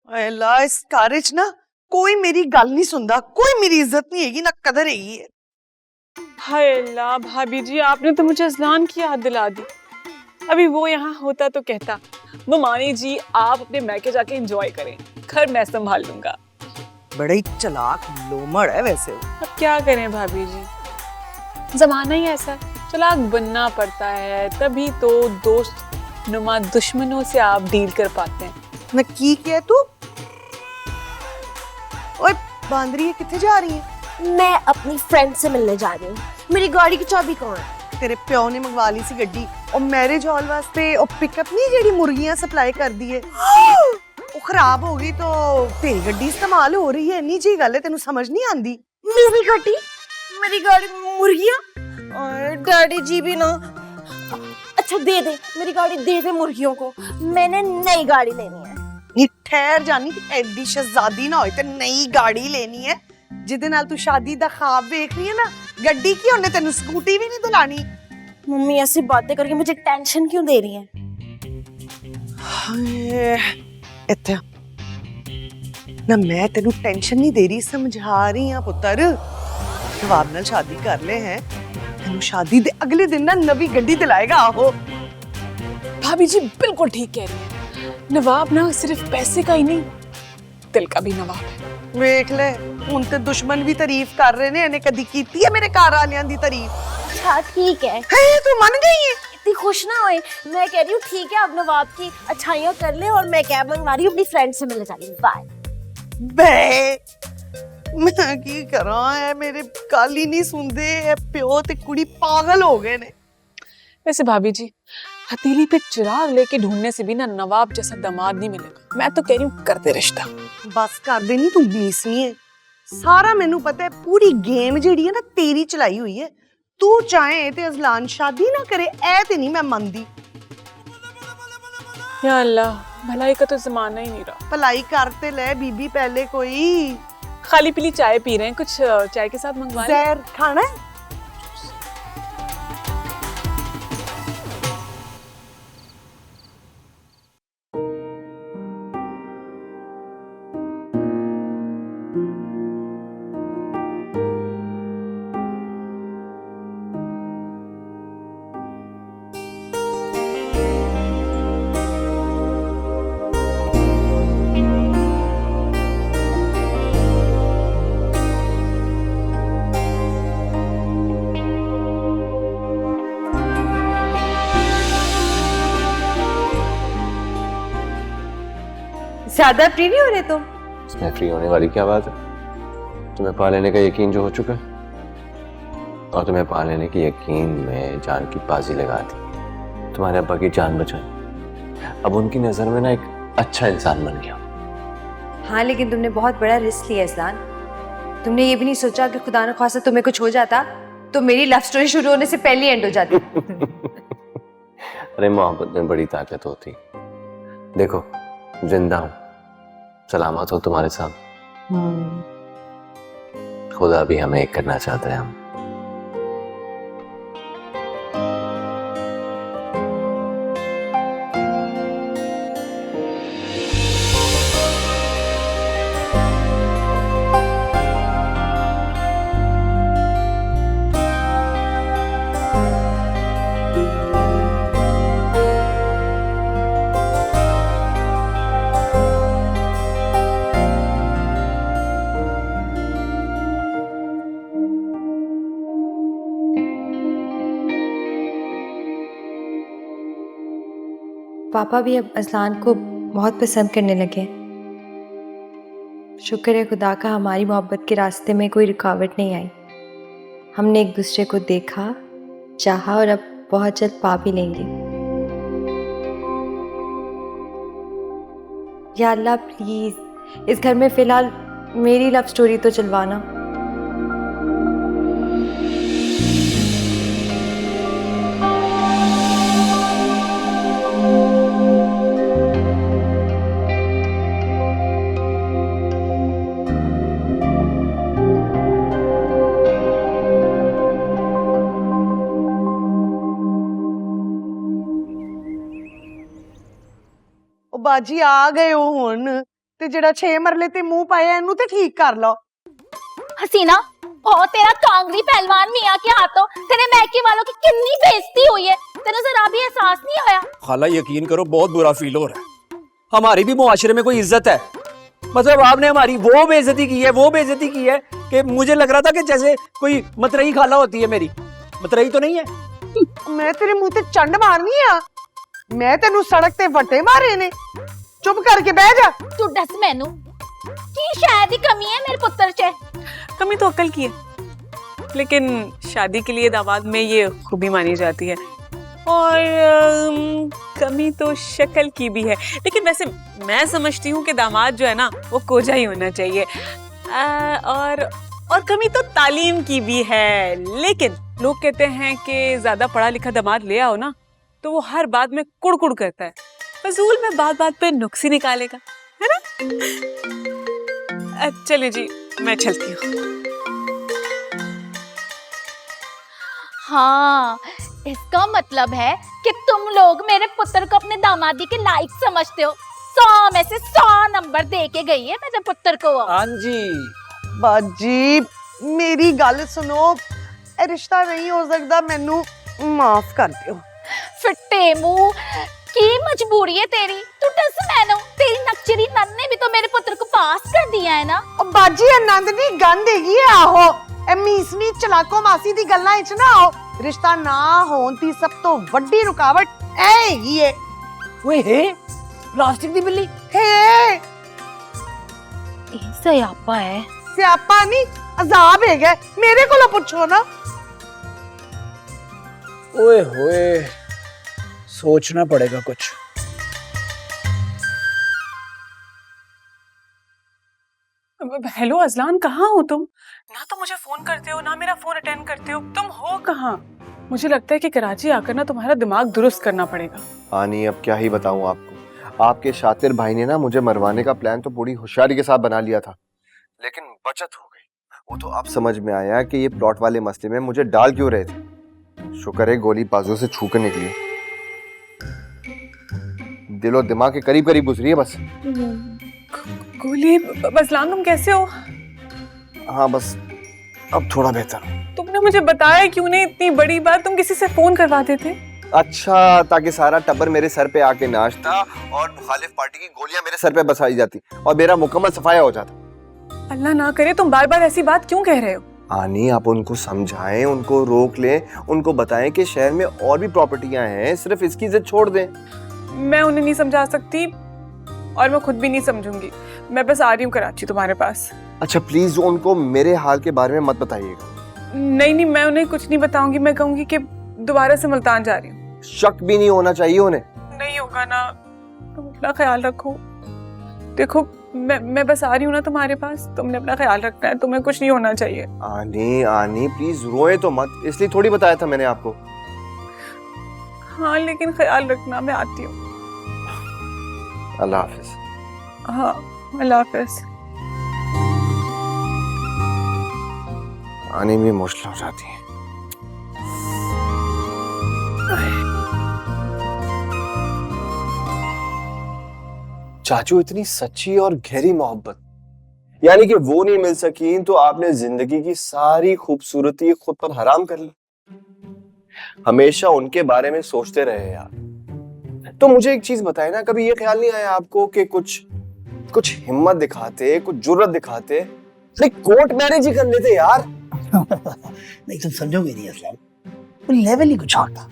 अल्लाह, इस घर च ना कोई मेरी गल नहीं सुनता, कोई मेरी इज्जत नहीं हैगी, ना कदर हैगी है। हाय अल्लाह भाभी जी, आपने तो मुझे अजलान की याद दिला दी। अभी वो यहाँ होता तो कहता, मानी जी आप अपने मैके जाके एंजॉय करें, घर मैं संभाल लूंगा। बड़ा ही चालाक लोमड़ है वैसे वो। अब क्या करें भाभी जी, जमाना ही ऐसा है, चालाक बनना पड़ता है, तभी तो दोस्त नुमा दुश्मनों से आप डील कर पाते हैं। ना की क्या तू? ओए बांदरी, किथे जा रही है? मैं अपनी फ्रेंड से मिलने जा रही हूँ। मेरी गाड़ी की चाबी कहाँ है? तेरे प्यो ने मंगवा ली सी गड्डी, और मैरिज हॉल वास्ते और पिकअप नहीं जेडी मुर्गियां सप्लाई कर दी है, वो खराब हो गई तो तेरी गड्डी इस्तेमाल हो रही है। नी जी गल है, तेनू समझ नहीं आंदी? मेरी गड्डी? मेरी गाड़ी मुर्गियाँ? डैडी जी भी ना। अच्छा दे दे, मेरी गाड़ी दे दे मुर्गियों को, मैंने नई गाड़ी लेनी है। नी ठहर जानी, एडी शहजादी ना होए ते नई गाड़ी लेनी है। जिदे नाल तू शादी दा ख्वाब देख रही है ना, गड्डी की उन्हें तेनू स्कूटी भी नहीं दिलानी। मम्मी ऐसी बातें करके मुझे टेंशन क्यों दे रही है? इत्थे ना, मैं तेनू टेंशन नहीं दे रही, समझा रही हां पुत्तर। जवाब नाल शादी कर ले हैं, तेनू शादी दे अगले दिन ना नवी गड्डी दिलाएगा। आहो भाभी जी बिल्कुल ठीक कह रही है, नवाब ना सिर्फ पैसे का ही नहीं, दिल का भी नवाब है। वेख ले, हुण ते दुश्मन भी तारीफ कर रहे ने, इन्हें कदी कीती है मेरे घर वालियां दी तारीफ? अच्छा ठीक है, तू मन गई है? इतनी खुश ना होए। मैं कह रही हूँ ठीक है, अब नवाब की अच्छाइयाँ कर ले, और मैं कैब मंगवा रही हूँ, अपनी फ्रेंड से मिलने जा रही हूँ। बाय। बे मैं की करा है, मेरे गल ही नहीं सुनदे, प्यो ते कुड़ी पागल हो गए ने। वैसे भाभी जी, हथेली पे चिराग लेके ढूंढने से भी ना नवाब जैसा दामाद नहीं मिलेगा। मैं तो कह रही हूँ कर दे रिश्ता। बस कर दे, नहीं तू बीसवीं है, सारा मैनू पता है, पूरी गेम जेडी है ना तेरी चलाई हुई है। तू चाहे ते अजलान शादी ना करे, ऐ ते नहीं मैं मनदी। या अल्लाह, भलाई का तो जमाना ही नहीं रहा। भलाई करते ले बीबी, पहले कोई खाली पीली चाय पी रहे हैं, कुछ चाय के साथ मंगवा लें। जहर खाना है? ज्यादा फ्री नहीं हो रहे तुम? इसमें फ्री होने वाली क्या बात है? तुम्हें पा लेने का यकीन जो हो चुका है, और तुम्हें पा लेने की यकीन में जान की बाजी लगा दी, तुम्हारे अब्बा की जान बचाई, अब उनकी नजर में ना एक अच्छा इंसान बन गया। हाँ लेकिन तुमने बहुत बड़ा रिस्क लिया इस्लान। तुमने ये भी नहीं सोचा कि खुदा न ख्वास्ता तुम्हें कुछ हो जाता तो मेरी लव स्टोरी शुरू होने से पहले एंड हो जाती। अरे मोहब्बत में बड़ी ताकत होती। देखो जिंदा हूं, सलामत हो तुम्हारे साथ। खुदा भी हमें एक करना चाहता है। हम पापा भी अब अजलान को बहुत पसंद करने लगे। शुक्र है खुदा का, हमारी मोहब्बत के रास्ते में कोई रुकावट नहीं आई। हमने एक दूसरे को देखा, चाहा, और अब बहुत जल्द पा भी लेंगे। या अल्लाह प्लीज इस घर में फिलहाल मेरी लव स्टोरी तो चलवाना। बाजी आ गए हो हुण, ਤੇ ਜਿਹੜਾ 6 ਮਰਲੇ ਤੇ ਮੂੰਹ ਪਾਇਆ ਇਹਨੂੰ ਤੇ ਠੀਕ ਕਰ ਲਓ। हसीना और तेरा कांगड़ी पहलवान मियां के हाथों तेरे मैके वालों की कितनी बेइज्जती हुई है, तेरे जरा भी एहसास नहीं होया? खाला यकीन करो बहुत बुरा फील हो रहा है। हमारी भी मुआशरे में कोई इज्जत है? मतलब आपने हमारी वो बेइज्जती की है कि मुझे लग रहा था कि जैसे कोई मतरई खाला होती है मेरी। मतरई तो नहीं है। ਮੈਂ ਤੇਰੇ ਮੂੰਹ ਤੇ ਚੰਡ ਮਾਰਨੀ ਆ? ਮੈਂ ਤੈਨੂੰ ਸੜਕ ਤੇ ਵੱਟੇ ਮਾਰੇ ਨੇ। ਚੁੱਪ ਕਰਕੇ ਬਹਿ ਜਾ। तू दस मैनू की शायद ही कमी है मेरे पुत्र च? कमी तो अक्ल की है, लेकिन शादी के लिए दामाद में ये खूबी मानी जाती है। और कमी तो शक्ल की भी है, लेकिन वैसे मैं समझती हूँ कि दामाद जो है ना वो कोजा ही होना चाहिए। और कमी तो तालीम की भी है, लेकिन लोग कहते हैं कि ज्यादा पढ़ा लिखा दामाद ले आओ ना तो वो हर बात में कुड़ करता है, फजूल में बात पे नुक्स ही निकालेगा, है ना? चलिए जी, मैं चलती हूँ। हाँ, इसका मतलब है कि तुम लोग मेरे पुत्र को अपने दामादी के लायक समझते हो। 100 में से 100 नंबर दे के गई है मेरे पुत्र को। हाँ जी। ਬਾਜੀ ਮੇਰੀ ਗੱਲ ਸੁਣੋ, ਇਹ ਰਿਸ਼ਤਾ ਨਹੀਂ ਹੋ ਸਕਦਾ, ਮੈਨੂੰ ਮਾਫ ਕਰ ਦਿਓ। फिट्टे मुंह की मजबूरी है तेरी? तू दस मैनू, तेरी नक्चरी नन ने भी तो मेरे पुत्र को पास कर दिया है ना। ਉਹ ਬਾਜੀ ਆਨੰਦ ਦੀ ਗੰਧ ਹੈਗੀ ਆ। ਆਹੋ ਇਹ ਮੀਸਨੀ ਚਲਾਕੋ ਮਾਸੀ ਦੀ ਗੱਲਾਂ ਵਿੱਚ ਨਾ ਆਓ। ਰਿਸ਼ਤਾ ਨਾ ਹੋਣ ਦੀ ਸਭ ਤੋਂ ਵੱਡੀ ਰੁਕਾਵਟ ਇਹ ਹੈਗੀ ਏ। ओए हे प्लास्टिक दी बिल्ली। ਹੇ सयापा है। ਸਿਆਪਾ ਨਹੀਂ, ਅਜ਼ਾਬ ਹੈਗਾ। ਮੇਰੇ ਕੋਲੋਂ ਪੁੱਛੋ ਨਾ। ओए होए, सोचना पड़ेगा कुछ। हेलो अजलान, कहाँ हो तुम? ना तो मुझे फोन करते हो, ना मेरा फोन अटेंड करते हो। तुम हो कहाँ? मुझे लगता है कि कराची आकर ना तुम्हारा दिमाग दुरुस्त करना पड़ेगा। आनी अब क्या ही बताऊं आपको। आपके शातिर भाई ने ना मुझे मरवाने का प्लान तो पूरी होशियारी के साथ बना लिया था, लेकिन बचत हो गई। वो तो अब समझ में आया कि ये प्लॉट वाले मसले में मुझे डाल क्यों रहे थे। शुक्र है गोली बाजू से छू कर निकली। दिलो दिमाग के करीब करीब गुजरी है बस। गोली, अजलान तुम कैसे हो? हाँ बस अब थोड़ा बेहतर हूँ। तुमने मुझे बताया क्यों नहीं इतनी बड़ी बात? तुम किसी से फोन करवा देते। अच्छा, ताकि सारा टब्बर मेरे सर पे आके नाचता और मुखालिफ पार्टी की गोलियां मेरे सर पे बसाई जाती और मेरा मुकम्मल सफाया हो जाता। अल्लाह ना करे, तुम बार बार ऐसी बात क्यों कह रहे हो? आनी, आप उनको समझाएं, उनको रोक लें, उनको बताएं कि शहर में और भी प्रॉपर्टियां हैं, सिर्फ इसकी जिद छोड़ दें। मैं उन्हें नहीं समझा सकती और मैं खुद भी नहीं समझूंगी। मैं बस आ रही हूँ कराची तुम्हारे पास। अच्छा प्लीज उनको मेरे हाल के बारे में मत बताइएगा। नहीं, मैं उन्हें कुछ नहीं बताऊंगी। मैं कहूंगी कि दोबारा से मुल्तान जा रही हूँ। शक भी नहीं होना चाहिए उन्हें। नहीं होगा ना, तुम अपना ख्याल रखो। देखो मैं बस आ रही हूँ ना तुम्हारे पास, तुमने अपना ख्याल रखना है, तुम्हें कुछ नहीं होना चाहिए। आनी आनी प्लीज रोए तो मत, इसलिए थोड़ी बताया था मैंने आपको। हाँ लेकिन ख्याल रखना, मैं आती हूँ। अल्लाह हाफिज। हाँ, अल्लाह हाफिज। आने में मुश्किल हो जाती है। चाचू इतनी सच्ची और गहरी मोहब्बत, यानी कि वो नहीं मिल सकी तो आपने जिंदगी की सारी खूबसूरती खुद पर हराम कर ली। हमेशा उनके बारे में सोचते रहे यार। तो मुझे एक चीज बताए ना, कभी ये ख्याल नहीं आया आपको कि कुछ हिम्मत दिखाते, कुछ जुर्रत दिखाते, कोर्ट मैरिज ही कर लेते यार। नहीं तुम समझोगे नहीं असलाम, वो लेवल ही कुछ और था।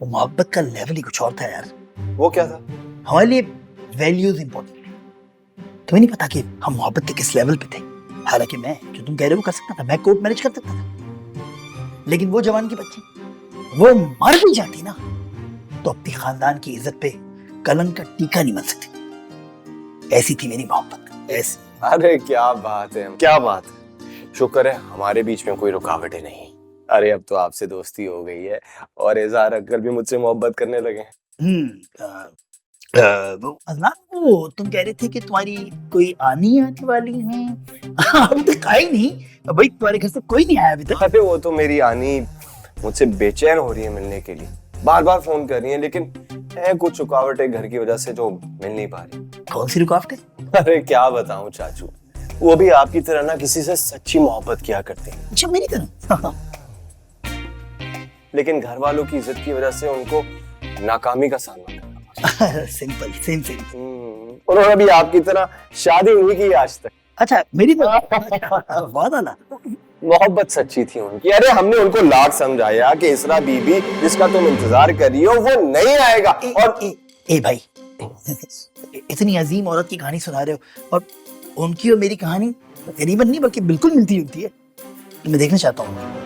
वो मोहब्बत का लेवल ही कुछ और था यार। वो क्या था? हमारे लिए वैल्यूज इंपॉर्टेंट है। तुम्हें नहीं पता कि हम मोहब्बत के किस लेवल पे थे। हालांकि मैं जो तुम कह रहे हो कर सकता था, मैं कोर्ट मैरिज कर सकता था, लेकिन वो जवान की बच्ची वो मर भी जाती ना तो अपनी खानदान की इज्जत पे कलंक का टीका नहीं बन सकती। ऐसी थी मेरी मोहब्बत, ऐसी। अरे क्या बात है, क्या बात है। शुक्र है हमारे बीच में कोई रुकावटें नहीं। अरे अब तो आपसे दोस्ती हो गई है और इज़हार अक्कर भी मुझसे मोहब्बत करने लगे। वो अज़लान, वो तुम कह रहे थे कि तुम्हारी कोई आनी आने वाली है। अभी तक आई नहीं भाई, तुम्हारे घर से कोई नहीं आया अभी तक। अरे वो तो मेरी आनी मुझसे बेचैन हो रही है मिलने के लिए, बार बार फोन कर रही है, लेकिन है कुछ रुकावटें घर की वजह से जो मिल नहीं पा रही। कौन सी रुकावट है? अरे क्या बताऊं चाचू, वो भी आपकी तरह ना किसी से सच्ची मोहब्बत किया करते हैं, अच्छा मेरी तरह। लेकिन घर वालों की इज्जत की वजह से उनको नाकामी का सामना करना सिंपल सेम सेम। उन्होंने भी आपकी तरह शादी नहीं की आज तक। अच्छा मेरी तरह। बहुत आला। मोहब्बत सच्ची थी उनकी। अरे हमने उनको लाख समझाया कि इसरा बीबी जिसका तुम इंतजार कर रही हो वो नहीं आएगा। और ए भाई, इतनी अजीम औरत की कहानी सुना रहे हो और उनकी और मेरी कहानी तकरीबन नहीं बल्कि बिल्कुल मिलती जुलती है। मैं देखना चाहता हूँ।